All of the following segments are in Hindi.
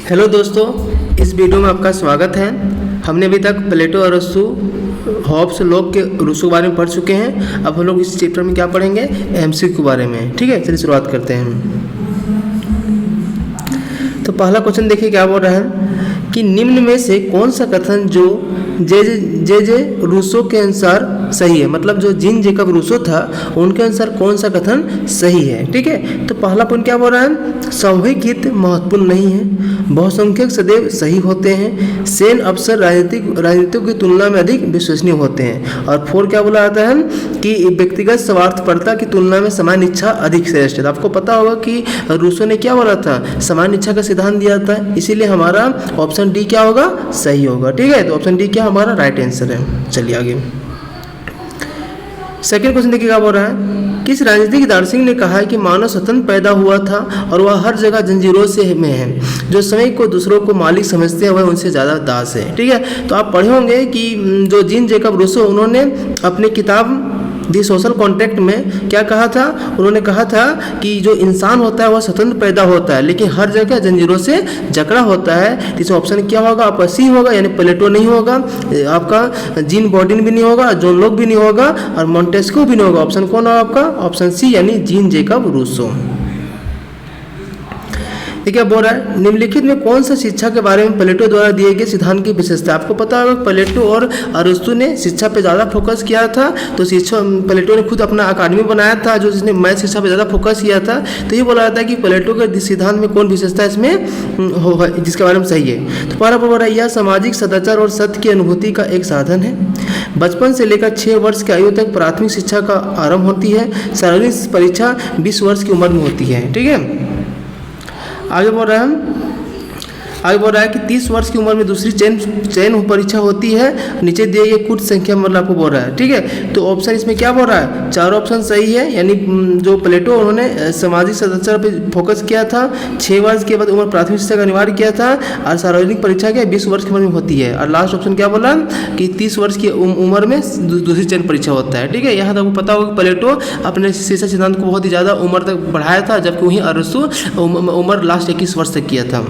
हेलो दोस्तों, इस वीडियो में आपका स्वागत है। हमने अभी तक प्लेटो, अरस्तु, हॉब्स, लॉक के रूसों के बारे में पढ़ चुके हैं। अब हम लोग इस चैप्टर में क्या पढ़ेंगे? एमसीक्यू के बारे में। ठीक है, चलिए शुरुआत करते हैं। तो पहला क्वेश्चन देखिए क्या बोल रहा है कि निम्न में से कौन सा कथन जो जे रूसो के अनुसार सही है, मतलब जो जीन जेकब रूसो था उनके अनुसार कौन सा कथन सही है। ठीक है, तो पहला पॉइंट क्या बोल रहा है? सामूहिक हित महत्वपूर्ण नहीं है, बहुसंख्यक सदैव सही होते हैं, सैन्य अफसर राजनीतिक की तुलना में अधिक विश्वसनीय होते हैं। और 4 क्या बोला जाता है कि व्यक्तिगत स्वार्थपरता की तुलना में सामान्य इच्छा अधिक श्रेष्ठ है। तो आपको पता होगा कि रूसो ने क्या बोला था? सामान्य इच्छा का सिद्धांत दिया था, इसीलिए हमारा ऑप्शन डी क्या होगा? सही होगा। ठीक है, तो ऑप्शन डी क्या हमारा राइट आंसर है। चलिए आगे सेकेंड क्वेश्चन देखिए क्या बोल रहा है। किस राजनीतिक दार्शनिक ने कहा है कि मानव स्वतंत्र पैदा हुआ था और वह हर जगह जंजीरों से में है, जो समय को दूसरों को मालिक समझते हैं वह उनसे ज़्यादा दास है। ठीक है, तो आप पढ़े होंगे कि जो जीन जेकब रूसो उन्होंने अपनी किताब दी सोशल कॉन्ट्रैक्ट में क्या कहा था? उन्होंने कहा था कि जो इंसान होता है वह स्वतंत्र पैदा होता है लेकिन हर जगह जंजीरों से जकड़ा होता है। इसमें ऑप्शन क्या होगा? आपका सी होगा, यानी प्लेटो नहीं होगा, आपका जीन बॉर्डिन भी नहीं होगा, जॉन लॉक भी नहीं होगा और मॉन्टेस्क्यू भी नहीं होगा। ऑप्शन कौन होगा आपका? ऑप्शन सी, यानी जीन जेकब रूसो। क्या बोल रहा है? निम्नलिखित में कौन सा शिक्षा के बारे में प्लेटो द्वारा दिए गए सिद्धांत की विशेषता? आपको पता होगा प्लेटो और अरस्तु ने शिक्षा पे ज़्यादा फोकस किया था। तो शिक्षा प्लेटो ने खुद अपना अकादमी बनाया था जो जिसने मैथ शिक्षा पे ज़्यादा फोकस किया था। तो ये बोला जाता है कि प्लेटो के सिद्धांत में कौन विशेषता इसमें हो जिसके बारे में सही है। तो पहला बोल रहा है यह सामाजिक सदाचार और सत्य की अनुभूति का एक साधन है। बचपन से लेकर 6 वर्ष की आयु तक प्राथमिक शिक्षा का आरंभ होती है। सार्वजनिक परीक्षा 20 वर्ष की उम्र में होती है। ठीक है, आगे बोल रहा है कि 30 वर्ष की उम्र में दूसरी चयन परीक्षा होती है। नीचे दिए गए कुछ संख्या मतलब आपको बोल रहा है। ठीक है, तो ऑप्शन इसमें क्या बोल रहा है? 4 ऑप्शन सही है, यानी जो प्लेटो उन्होंने सामाजिक सदाचार पे फोकस किया था, 6 वर्ष के बाद उम्र प्राथमिक शिक्षा का अनिवार्य किया था और सार्वजनिक परीक्षा क्या 20 वर्ष की उम्र में होती है। और लास्ट ऑप्शन क्या बोला कि 30 वर्ष की उम्र में दूसरी चयन परीक्षा होता है। ठीक है, यहाँ तक आपको पता होगा प्लेटो अपने शिक्षा सिद्धांत को बहुत ही ज़्यादा उम्र तक बढ़ाया था, जबकि वहीं अरस्तु उम्र लास्ट 21 वर्ष तक किया था।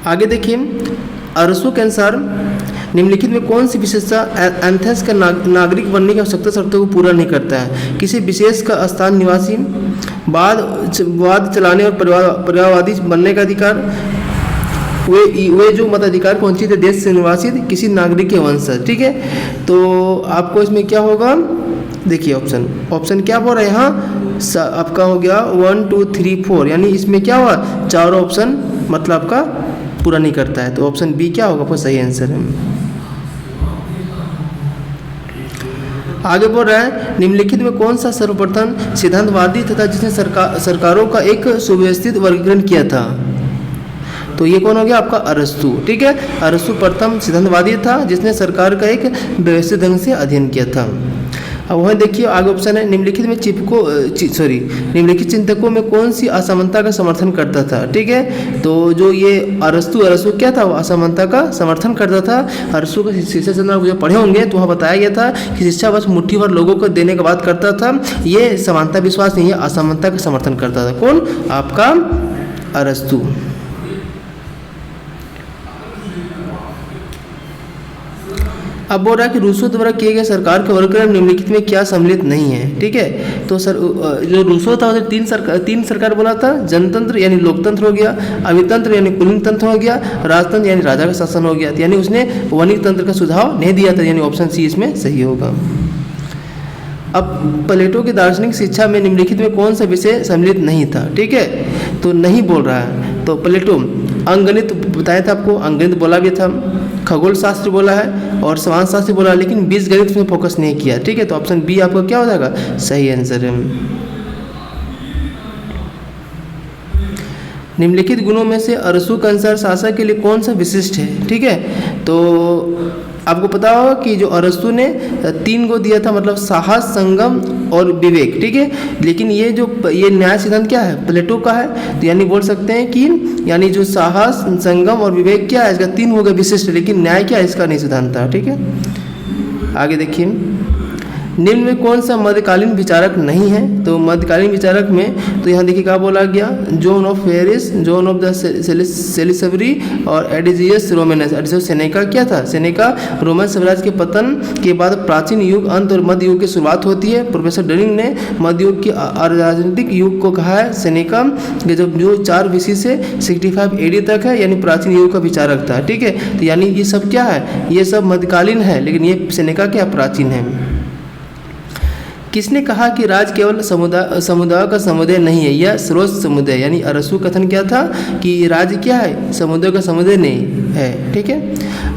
आगे देखिए, अरस्तु के अनुसार निम्नलिखित में कौन सी विशेषता एथेंस का नागरिक बनने की आवश्यकता शर्तों को पूरा नहीं करता है? किसी विशेष का स्थान निवासी, वाद चलाने और परिवारवादी बनने का अधिकार, वे जो मताधिकार को वंचित देश से निवासित किसी नागरिक के वंशज। ठीक है, तो आपको इसमें क्या होगा? देखिए ऑप्शन क्या बोल रहा है यहाँ? आपका हो गया 1 2 3 4, यानी इसमें क्या हुआ? 4 ऑप्शन मतलब आपका पूरा नहीं करता है। तो ऑप्शन बी क्या होगा आपका सही आंसर है। आगे बोल रहा है निम्नलिखित में कौन सा सर्वप्रथम सिद्धांतवादी तथा जिसने सरकारों का एक सुव्यवस्थित वर्गीकरण किया था? तो ये कौन हो गया आपका? अरस्तु। ठीक है, अरस्तु प्रथम सिद्धांतवादी था जिसने सरकार का एक व्यवस्थित ढंग से अध्ययन किया था। अब वह देखिए आगे ऑप्शन है निम्नलिखित चिंतकों में कौन सी असमानता का समर्थन करता था? ठीक है, तो जो ये अरस्तु क्या था? वो असमानता का समर्थन करता था। अरस्तु का शिक्षा सिद्धांत जो पढ़े होंगे तो वहाँ बताया गया था कि शिक्षा बस मुट्ठी भर लोगों को देने की बात करता था। ये समानता विश्वास नहीं है, असमानता का समर्थन करता था। कौन? आपका अरस्तु। अब बोल रहा है कि रूसो द्वारा किए गए सरकार के वर्गीकरण निम्नलिखित में क्या सम्मिलित नहीं है? ठीक है, तो जो रूसो था उसने तीन सरकार बोला था। जनतंत्र यानी लोकतंत्र हो गया, अभितंत्र यानी कुलीन तंत्र हो गया, राजतंत्र यानी राजा का शासन हो गया। यानी उसने वणिक तंत्र का सुझाव नहीं दिया था, यानी ऑप्शन सी इसमें सही होगा। अब प्लेटो की दार्शनिक शिक्षा में निम्नलिखित में कौन सा विषय सम्मिलित नहीं था? ठीक है, तो नहीं बोल रहा है। तो प्लेटो अंकगणित बताया था आपको, अंकगणित बोला भी था, खगोल शास्त्र बोला है और समाज शास्त्र बोला, लेकिन बीजगणित में फोकस नहीं किया। ठीक है, तो ऑप्शन बी आपका क्या हो जाएगा? सही आंसर है। निम्नलिखित गुणों में से अरस्तु के अनुसार शासक के लिए कौन सा विशिष्ट है? ठीक है, तो आपको पता होगा कि जो अरस्तु ने 3 को दिया था, मतलब साहस, संगम और विवेक। ठीक है, लेकिन ये न्याय सिद्धांत क्या है? प्लेटो का है। तो यानी बोल सकते हैं कि यानी जो साहस, संगम और विवेक क्या है, इसका 3 हो गया विशिष्ट, लेकिन न्याय क्या है इसका नहीं सिद्धांत था। ठीक है, आगे देखिए निम्न में कौन सा मध्यकालीन विचारक नहीं है? तो मध्यकालीन विचारक में तो यहाँ देखिए क्या बोला गया, John of Paris, John of the Salisbury और एडिजियस रोमेनस। एडिजियस सेनेका क्या था? सेनेका रोमन साम्राज्य के पतन के बाद प्राचीन युग, अंत और मध्य युग की शुरुआत होती है। प्रोफेसर डरिंग ने मध्य युग की राजनीतिक युग को कहा है सेनेका के जो 4 BC से 65 AD तक है, यानी प्राचीन युग का विचारक था। ठीक है, तो यानी ये सब क्या है, ये सब मध्यकालीन है, लेकिन ये सेनेका क्या प्राचीन है। किसने कहा कि राज केवल समुदाय का समुदाय नहीं है, यह स्रोत समुदाय, यानी अरस्तु कथन क्या था कि राज्य क्या है, समुदाय का समुदाय नहीं है। ठीक है,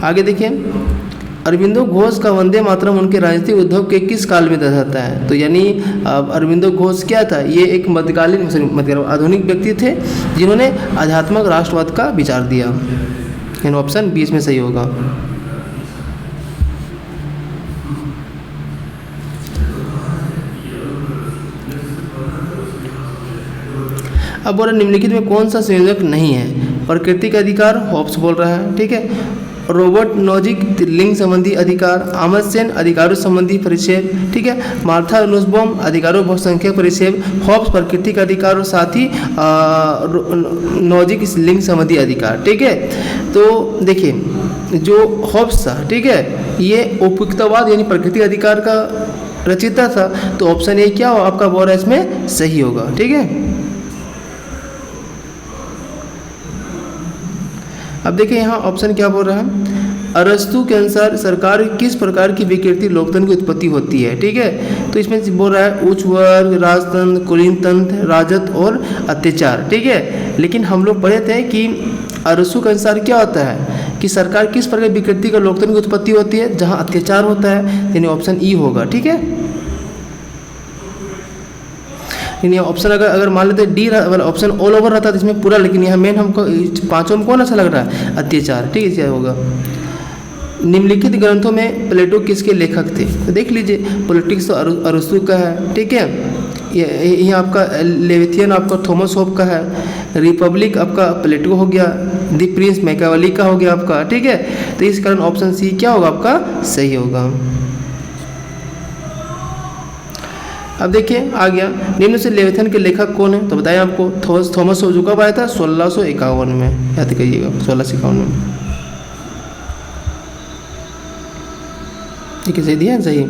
आगे देखिए, अरविंदो घोष का वंदे मातरम उनके राजनीतिक उद्योग के किस काल में दर्शाता है? तो यानी अरविंदो घोष क्या था, ये एक मध्यकालीन मतलब आधुनिक व्यक्ति थे जिन्होंने आध्यात्मिक राष्ट्रवाद का विचार दिया। यानी ऑप्शन 20 में सही होगा। अब बोला निम्नलिखित में कौन सा संयोजक नहीं है? प्राकृतिक अधिकार, होब्स बोल रहा है। ठीक है, रॉबर्ट नोजिक लिंग संबंधी अधिकार, आमद सेन अधिकारों संबंधी परिच्छेद। ठीक है, मार्था नुसबॉम अधिकारों बहुसंख्यक परिच्छेद, होब्स प्राकृतिक अधिकार और साथ ही नोजिक लिंग संबंधी अधिकार। ठीक है, तो देखिए जो होब्स था, ठीक है, ये उपयुक्तवाद यानी प्राकृतिक अधिकार का रचयिता था, तो ऑप्शन ए क्या हो आपका बोल रहा है इसमें सही होगा। ठीक है, अब देखिए यहाँ ऑप्शन क्या बोल रहा है, अरस्तु के अनुसार सरकार किस प्रकार की विकृति लोकतंत्र की उत्पत्ति होती है। ठीक है, तो इसमें बोल रहा है उच्च वर्ग, राजतंत्र, कुलीन तंत्र, राजत्व और अत्याचार। ठीक है, लेकिन हम लोग पढ़े थे कि अरस्तु के अनुसार क्या होता है कि सरकार किस प्रकार की विकृति का लोकतंत्र की उत्पत्ति होती है, जहाँ अत्याचार होता है, यानी ऑप्शन ई होगा। ठीक है, यानी ऑप्शन अगर मान लेते डी ऑप्शन ऑल ओवर रहता तो इसमें पूरा, लेकिन यहाँ मेन हमको 5 में कौन अच्छा लग रहा है, अत्याचार। ठीक है, क्या होगा। निम्नलिखित ग्रंथों में प्लेटो किसके लेखक थे? तो देख लीजिए, पॉलिटिक्स तो अरस्तु का है। ठीक है, ये आपका लेविथियन आपका थॉमस होब का है, रिपब्लिक आपका प्लेटो हो गया, द प्रिंस मैकियावेली का हो गया आपका। ठीक है, तो इस कारण ऑप्शन सी क्या होगा आपका सही होगा। अब देखिए आ गया, निम्न से लेविथियन के लेखक कौन है? तो बताएं आपको, थॉमस होब जो कब आया था 1651 में, याद करिएगा 1651 में। ठीक है, सही दिया सही।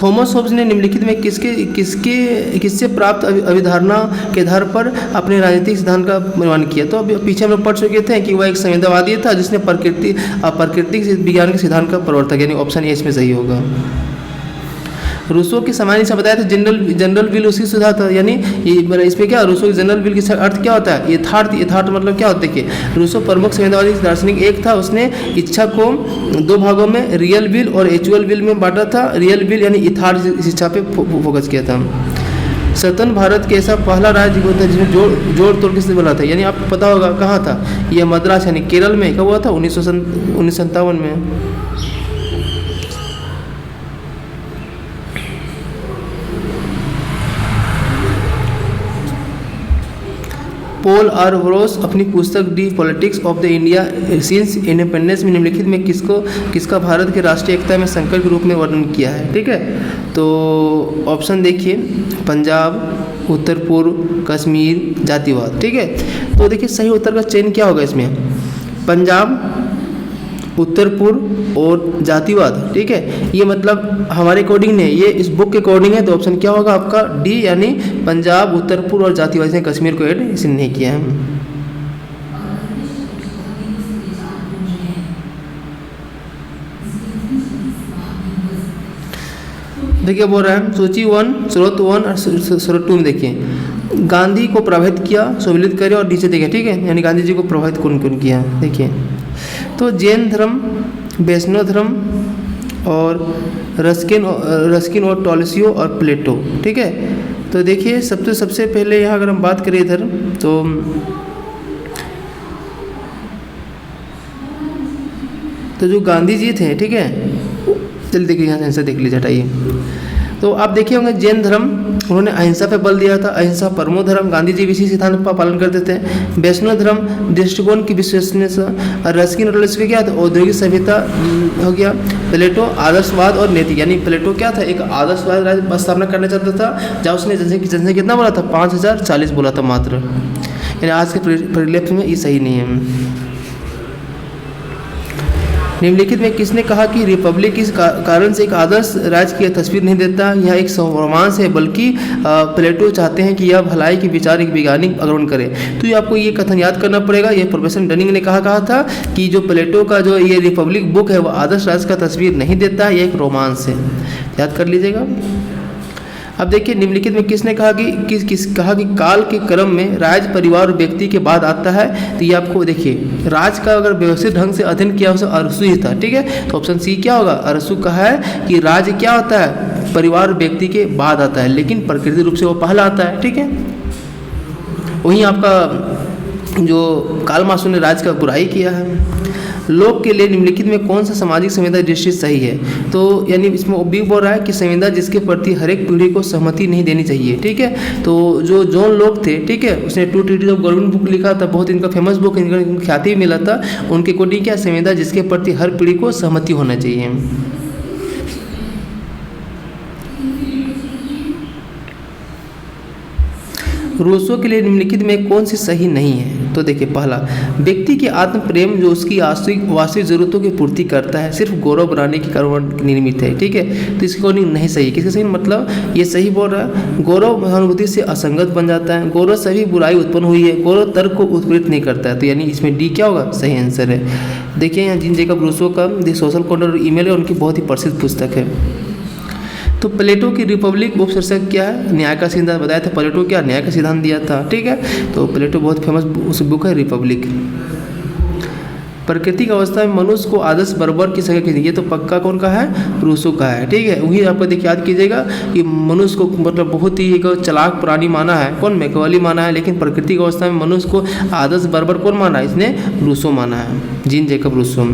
थॉमस होब्स ने निम्नलिखित में किससे प्राप्त अभिधारणा के आधार पर अपने राजनीतिक सिद्धांत का निर्माण किया? तो अभी पीछे हम लोग पढ़ चुके थे कि वह एक संवेदवादी था जिसने प्राकृतिक विज्ञान के सिद्धांत का प्रवर्तक, यानी ऑप्शन ए इसमें सही होगा। रूसो की सामान्य से बताया था जनरल विल उसकी सुधा था, यानी इसमें क्या रूसो की जनरल विल का अर्थ क्या होता है, यथार्थ मतलब क्या होता है कि रूसो प्रमुख संवेदवादी दार्शनिक एक था, उसने इच्छा को 2 भागों में रियल विल और एक्चुअल विल में बांटा था। रियल विल यानी यथार्थ इच्छा पे फोकस किया था। स्वतंत्र भारत के ऐसा पहला राज्य होता है जिसमें जोड़ तोड़ के बना था, यानी आपको पता होगा कहाँ था, यह मद्रास यानी केरल में कब हुआ था 1957 में। पॉल आर व्रोस अपनी पुस्तक the politics of the India since independence में निम्नलिखित में किसका भारत के राष्ट्रीय एकता में संकट के रूप में वर्णन किया है? ठीक है, तो ऑप्शन देखिए, पंजाब, उत्तर पूर्व, कश्मीर, जातिवाद। ठीक है, तो देखिए सही उत्तर का चयन क्या होगा इसमें, पंजाब, उत्तर पूर्व और जातिवाद। ठीक है, ये मतलब हमारे अकॉर्डिंग नहीं, ये इस बुक के अकॉर्डिंग है, तो ऑप्शन क्या होगा आपका डी, यानी पंजाब, उत्तर पूर्व और जातिवाद से कश्मीर को ऐड इसने नहीं किया है। देखिए बोल रहा है सूची 1, स्रोत 1 और स्रोत 2 में देखिए, गांधी को प्रभावित किया, सम्मिलित करे और नीचे देखें। ठीक है, यानी गांधी जी को प्रभावित कौन कौन किया देखिए, तो जैन धर्म, वैष्णव धर्म और रस्किन और टॉलस्टॉय और प्लेटो। ठीक है, तो देखिए सबसे पहले यहाँ अगर हम बात करें इधर तो जो गांधी जी थे, ठीक है, चलिए देखिए यहाँ आंसर देख लीजिए, हटाइए। तो आप देखे होंगे जैन धर्म उन्होंने अहिंसा पे बल दिया था, अहिंसा परमो धर्म, गांधी जी भी इसी सिद्धांत का पालन करते थे। वैष्णव धर्म दृष्टिकोण की विश्वसनीयता, रस्किन और टोलेस्की क्या था, औद्योगिक सभ्यता हो गया। प्लेटो आदर्शवाद और नैतिक, यानी प्लेटो क्या था, एक आदर्शवाद राज्य स्थापना करना चाहता था, जहाँ उसने जनसंख्या कितना बोला था, 5040 बोला था मात्र, यानी आज के परिप्रेक्ष्य में ये सही नहीं है। निम्नलिखित में किसने कहा कि रिपब्लिक इस कारण से एक आदर्श राज्य की तस्वीर नहीं देता, यह एक रोमांस है, बल्कि प्लेटो चाहते हैं कि यह भलाई के विचार एक वैज्ञानिक अग्रहण करे। तो ये आपको ये कथन याद करना पड़ेगा। ये प्रोफेसर डनिंग ने कहा था कि जो प्लेटो का जो ये रिपब्लिक बुक है वह आदर्श राज्य का तस्वीर नहीं देता, यह एक रोमांस है, याद कर लीजिएगा। अब देखिए निम्नलिखित में किसने कहा कि काल के क्रम में राज परिवार और व्यक्ति के बाद आता है। तो ये आपको देखिए राज का अगर व्यवस्थित ढंग से अध्ययन किया उसे अरसू ही था, ठीक है। तो ऑप्शन सी क्या होगा, अरसू कहा है कि राज क्या होता है, परिवार और व्यक्ति के बाद आता है, लेकिन प्रकृति रूप से वो पहला आता है, ठीक है। वहीं आपका जो कार्ल मार्क्स ने राज का बुराई किया है। लोक के लिए निम्नलिखित में कौन सा सामाजिक संविदा दृष्टि सही है। तो यानी इसमें वो भी बोल रहा है कि संविदा जिसके प्रति हर एक पीढ़ी को सहमति नहीं देनी चाहिए, ठीक है। तो जो जॉन लोक थे, ठीक है, उसने two treatises of government book लिखा था, बहुत इनका फेमस बुक, इनका ख्याति मिला था। उनके अकॉर्डिंग क्या, संविदा जिसके प्रति हर पीढ़ी को सहमति होना चाहिए। रूसो के लिए निम्नलिखित में कौन सी सही नहीं है। तो देखिए पहला, व्यक्ति के आत्म प्रेम जो उसकी वास्तविक जरूरतों की पूर्ति करता है सिर्फ गौरव बनाने के कारण निर्मित है, ठीक है। तो इसके अकॉर्डिंग नहीं सही। किसके सही, मतलब ये सही बोल रहा है, गौरव सहानुभूति से असंगत बन जाता है, गौरव सभी बुराई उत्पन्न हुई है, गौरव तर्क को उत्प्रेरित नहीं करता है। तो यानी इसमें डी क्या होगा, सही आंसर है। देखिए यहाँ जीन जेकब रूसो का द सोशल कॉन्ट्रैक्ट ईमेल है, उनकी बहुत ही प्रसिद्ध पुस्तक है। तो प्लेटो की रिपब्लिक उपशीर्षक क्या है, न्याय का सिद्धांत। बताया था प्लेटो क्या न्याय का सिद्धांत दिया था, ठीक है। तो प्लेटो बहुत फेमस उस बुक है रिपब्लिक। प्राकृतिक अवस्था में मनुष्य को आदर्श बराबर की संज्ञा की, ये तो पक्का कौन का है, रूसो का है, ठीक है। वही आपको देखिए याद कीजिएगा कि मनुष्य को मतलब बहुत ही एक चालाक प्राणी माना है, कौन, मैकियावेली माना है, लेकिन प्राकृतिक अवस्था में मनुष्य को आदर्श बराबर कौन माना है, इसने रूसो माना है, जीन जेकब रूसो।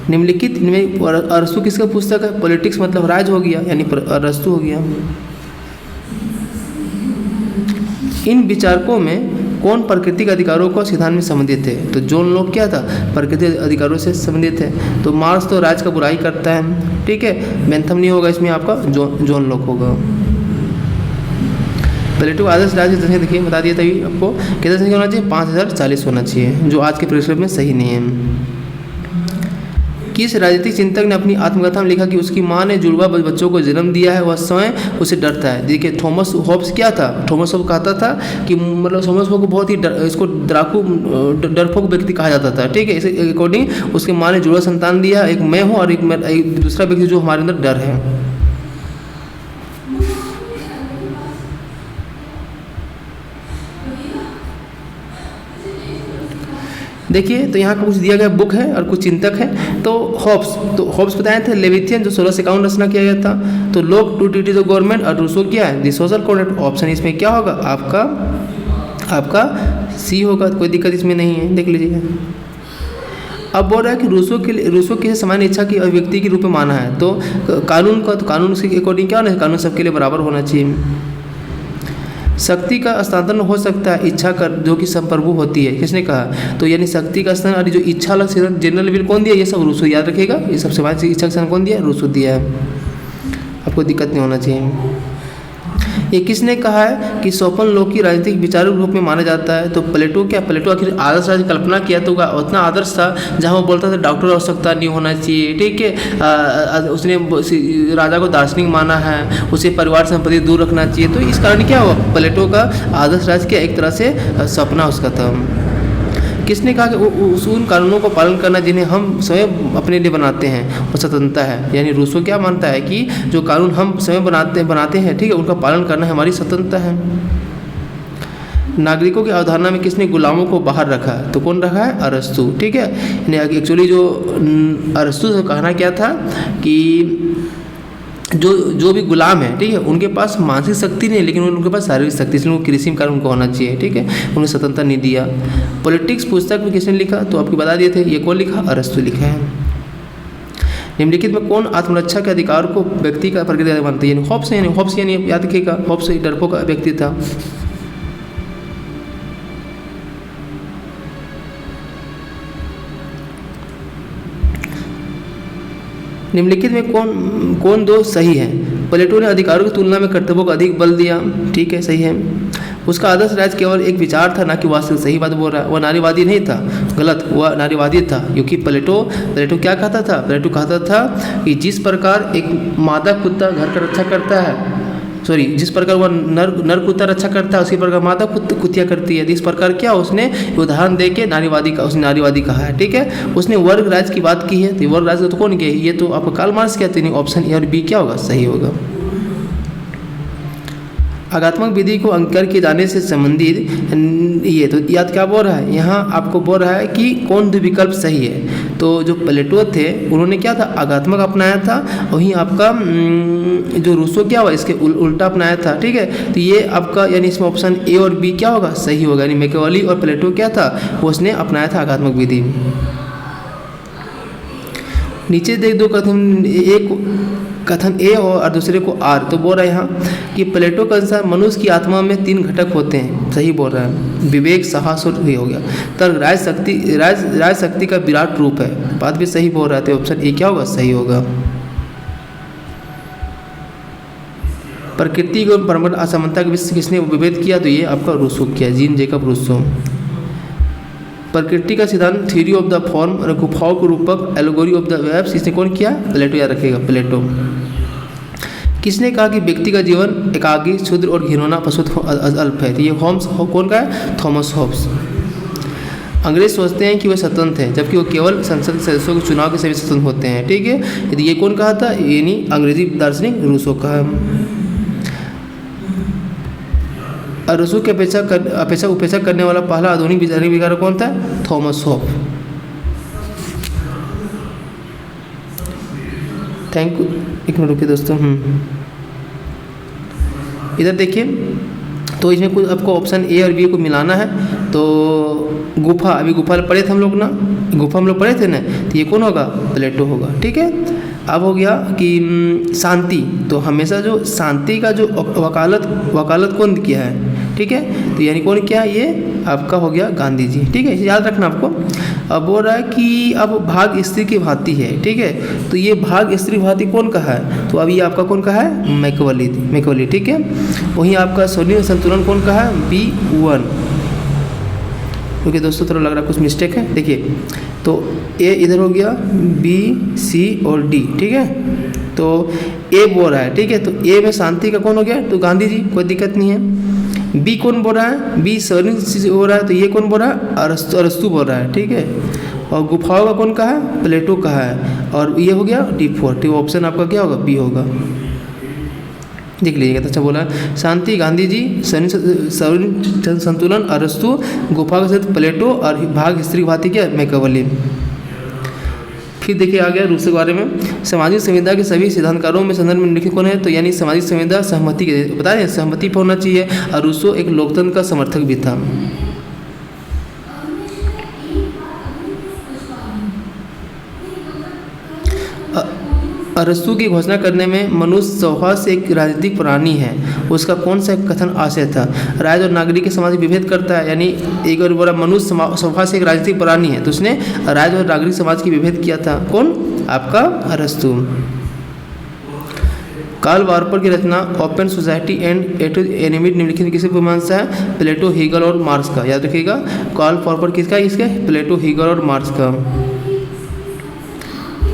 निम्नलिखित में अरस्तु किसका पुस्तक है, पॉलिटिक्स मतलब राज हो गया, यानी अरस्तु हो गया। इन विचारकों में कौन प्राकृतिक अधिकारों को सिद्धांत में संबंधित है। तो जॉन लोक क्या था, प्राकृतिक अधिकारों से संबंधित है। तो मार्क्स तो राज का बुराई करता है, ठीक है। बेंथम नहीं होगा, इसमें आपका जॉन लोक होगा। प्लेटो आदर्श राज्य जनसंख्या देखिए बता दिया तभी आपको, कितना संख्या होना चाहिए, 5040 होना चाहिए, जो आज के परिप्रेक्ष्य में सही नहीं है। किस राजनीतिक चिंतक ने अपनी आत्मकथा में लिखा कि उसकी मां ने जुड़वा बच्चों को जन्म दिया है, वह स्वयं उसे डरता है। देखिए थॉमस हॉब्स क्या था, थॉमस हॉब्स कहता था कि मतलब थॉमस हॉब्स को बहुत ही इसको डाकू डरपोक व्यक्ति कहा जाता था, ठीक है। इस अकॉर्डिंग उसके मां ने जुड़वा संतान दिया, एक मैं हूँ और एक दूसरा व्यक्ति जो हमारे अंदर डर है। देखिए तो यहाँ का कुछ दिया गया बुक है और कुछ चिंतक है। तो हॉब्स बताए थे लेविथियन जो 1651 रचना किया गया था। तो लोक टू ट्रीटीज ऑफ गवर्नमेंट और रूसो क्या है, द सोशल कॉन्ट्रैक्ट। ऑप्शन इसमें क्या होगा, आपका सी होगा, कोई दिक्कत इसमें नहीं है, देख लीजिए। अब बोल रहा है कि रूसो के सामान्य इच्छा की अभिव्यक्ति के रूप में माना है। तो कानून उसके अकॉर्डिंग क्या होना है, कानून सबके लिए बराबर होना चाहिए। शक्ति का हस्तांतरण हो सकता है इच्छा कर जो कि संप्रभु होती है, किसने कहा। तो यानी शक्ति का स्थान और जो इच्छा अलग जनरल विल कौन दिया, ये सब रूसो याद रखेगा। ये सबसे बाद इच्छा का स्थान कौन दिया, रूसो दिया है, आपको दिक्कत नहीं होना चाहिए। ये किसने कहा है कि सोपन लोक की राजनीतिक विचारों के रूप में माना जाता है। तो प्लेटो प्लेटो आखिर आदर्श राज्य कल्पना किया तो उतना आदर्श था जहाँ वो बोलता था डॉक्टर आवश्यकता नहीं होना चाहिए, ठीक है। उसने राजा को दार्शनिक माना है, उसे परिवार संपत्ति दूर रखना चाहिए। तो इस कारण क्या हुआ, प्लेटो का आदर्श राज्य का एक तरह से सपना उसका था। किसने कहा कि उन कानूनों को पालन करना जिन्हें हम स्वयं अपने लिए बनाते हैं वो स्वतंत्रता है। यानी रूसो क्या मानता है कि जो कानून हम स्वयं बनाते हैं, ठीक है, उनका पालन करना हमारी स्वतंत्रता है। नागरिकों की अवधारणा में किसने गुलामों को बाहर रखा, तो कौन रखा है, अरस्तु, ठीक है। एक्चुअली जो अरस्तु से कहना क्या था कि जो भी गुलाम है, ठीक है, उनके पास मानसिक शक्ति नहीं, लेकिन उनके पास शारीरिक शक्ति, इसलिए कृषि कार्य उनको होना चाहिए, ठीक है। उन्हें स्वतंत्रता नहीं दिया। पॉलिटिक्स पुस्तक में किसने लिखा, तो आपको बता दिए थे, ये कौन लिखा, अरस्तु लिखा है। निम्नलिखित में कौन आत्मरक्षा के अधिकार को व्यक्ति का प्रकृति मानते हैं? यानी होब्स यानी याद रखिएगा, होब्स डरपोक का व्यक्ति था। निम्नलिखित में कौन दो सही है? प्लेटो ने अधिकारों की तुलना में कर्तव्यों को अधिक बल दिया, ठीक है, सही है। उसका आदर्श राज्य केवल एक विचार था, ना कि वास्तविक, सही बात बोल रहा है। वह नारीवादी नहीं था, गलत, वह नारीवादी था, क्योंकि प्लेटो क्या कहता था? प्लेटो कहता था कि जिस प्रकार एक मादा कुत्ता घर का रक्षा करता है, जिस प्रकार वह नर कुत्ता रक्षा करता है, उसी प्रकार मादा कुतिया करती है। इस प्रकार क्या उसने उदाहरण दे के उसने नारीवादी कहा है, ठीक है। उसने वर्ग राज्य की बात की है, तो वर्ग राज्य तो कौन किया? ये तो आपको कार्ल मार्क्स कहते हैं। ऑप्शन ए और बी क्या होगा? सही होगा। आगात्मक विधि को अंगीकार किए जाने से संबंधित ये तो याद क्या बोल रहा है? यहाँ आपको बोल रहा है कि कौन दो विकल्प सही है। तो जो प्लेटो थे उन्होंने क्या था? आगात्मक अपनाया था। वहीं आपका जो रूसो क्या हुआ? इसके उल्टा अपनाया था, ठीक है। तो ये आपका यानी इसमें ऑप्शन ए और बी क्या होगा? सही होगा। यानी मैकियावेली और प्लेटो क्या था? वो उसने अपनाया था आगात्मक विधि। नीचे देख दो कथन, एक कथन ए और दूसरे को आर। तो बोल रहा है यहाँ कि प्लेटो के अनुसार मनुष्य की आत्मा में 3 घटक होते हैं, सही बोल रहा है। विवेक, साहस और ये हो गया। तर्क राज शक्ति का विराट रूप है, बात भी सही बोल रहा है। तो ऑप्शन ए क्या होगा? सही होगा। प्रकृति को परमाणु असमानता के विषय किसने विभेद किया? तो ये आपका रूसो किया, जीन जेकब रूसो। प्रकृति का सिद्धांत, थ्योरी ऑफ द फॉर्म, गुफाओं को रूपक, एलोगोरी ऑफ द वेब्स, इसने कौन किया? प्लेटो, याद रखेगा, प्लेटो। किसने कहा कि व्यक्ति का जीवन एकाकी, क्षुद्र और घिनौना पशुत अल्प है? तो ये होम्स कौन का है? Thomas Hobbes. अंग्रेज सोचते हैं कि वे स्वतंत्र हैं, जबकि वो केवल संसद सदस्यों के चुनाव के सभी स्वतंत्र होते हैं, ठीक है। यदि ये कौन कहा था? यानी अंग्रेजी दार्शनिक रूसो का है। रूसो की उपेक्षा करने वाला पहला आधुनिक विचारक कौन था? Thomas Hobbes. Thank you. एक मिनट रुकिए दोस्तों। इधर देखिए, तो इसमें कुछ आपको ऑप्शन ए और बी को मिलाना है। तो गुफा, अभी गुफा पढ़े थे हम लोग ना, गुफा हम लोग पढ़े थे ना, तो ये कौन होगा? प्लेटो होगा, ठीक है। अब हो गया कि शांति, तो हमेशा जो शांति का जो वकालत कौन किया है, ठीक है। तो यानी कौन किया? ये आपका हो गया गांधी जी, ठीक है, इसे याद रखना आपको। अब बोल रहा है कि अब भाग स्त्री की भांति है, ठीक है। तो ये भाग स्त्री भांति कौन कहा है? तो अब ये आपका कौन कहा है? मैकियावेली, ठीक है। वहीं आपका शून्य संतुलन कौन कहा है? B1। क्योंकि दोस्तों थोड़ा लग रहा है कुछ मिस्टेक है, देखिए। तो ए इधर हो गया, B, C और D, ठीक है। तो ए बोल रहा है, ठीक है। तो ए में शांति का कौन हो गया? तो गांधी जी, कोई दिक्कत नहीं है। बी कौन बोल रहा है? बी सर्विस हो रहा है, तो ये कौन बोल रहा है? अरस्तु बोल रहा है, ठीक है। और गुफाओं का कौन कहा है? प्लेटो कहा है। और ये हो गया D4, तो ऑप्शन आपका क्या होगा? बी होगा। देख लीजिएगा, तो अच्छा बोला है। शांति गांधी जी, संतुलन अरस्तु, गुफा का सिद्ध प्लेटो और भाग स्त्री भांति क्या? मैकियावेली। फिर देखिए आ गया रूसो के बारे में। सामाजिक संविदा के सभी सिद्धांतकारों में संदर्भ में लिखित कौन है? तो यानी सामाजिक संविदा सहमति के, बता रहे हैं, सहमति पर होना चाहिए। और रूसो एक लोकतंत्र का समर्थक भी था। अरस्तु की घोषणा करने में मनुष्य स्वभाव से एक राजनीतिक प्राणी है, उसका कौन सा कथन आशय था? राज और नागरिक के समाज विभेद करता है, यानी एक और बोला मनुष्य स्वभाव से एक राजनीतिक प्राणी है, तो उसने राज और नागरिक समाज की विभेद किया था। कौन? आपका अरस्तु। कार्ल पॉपर की रचना ओपन सोसाइटी एंड एनिमिड निम्नलिखित किसी मीमांसा है? प्लेटो, हीगल और मार्क्स का, याद रखिएगा। कार्ल पॉपर किसका? इसका प्लेटो, हीगल और मार्क्स का।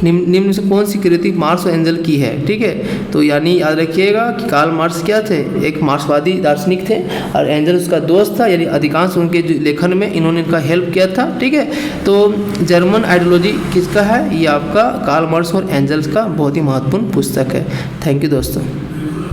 निम्न से कौन सी कृति मार्क्स और एंजल की है? ठीक है, तो यानी याद रखिएगा कि कार्ल मार्क्स क्या थे? एक मार्क्सवादी दार्शनिक थे और एंजल उसका दोस्त था, यानी अधिकांश उनके लेखन में इन्होंने इनका हेल्प किया था। ठीक है, तो जर्मन आइडियोलॉजी किसका है? ये आपका कार्ल मार्क्स और एंजल्स का बहुत ही महत्वपूर्ण पुस्तक है। थैंक यू दोस्तों।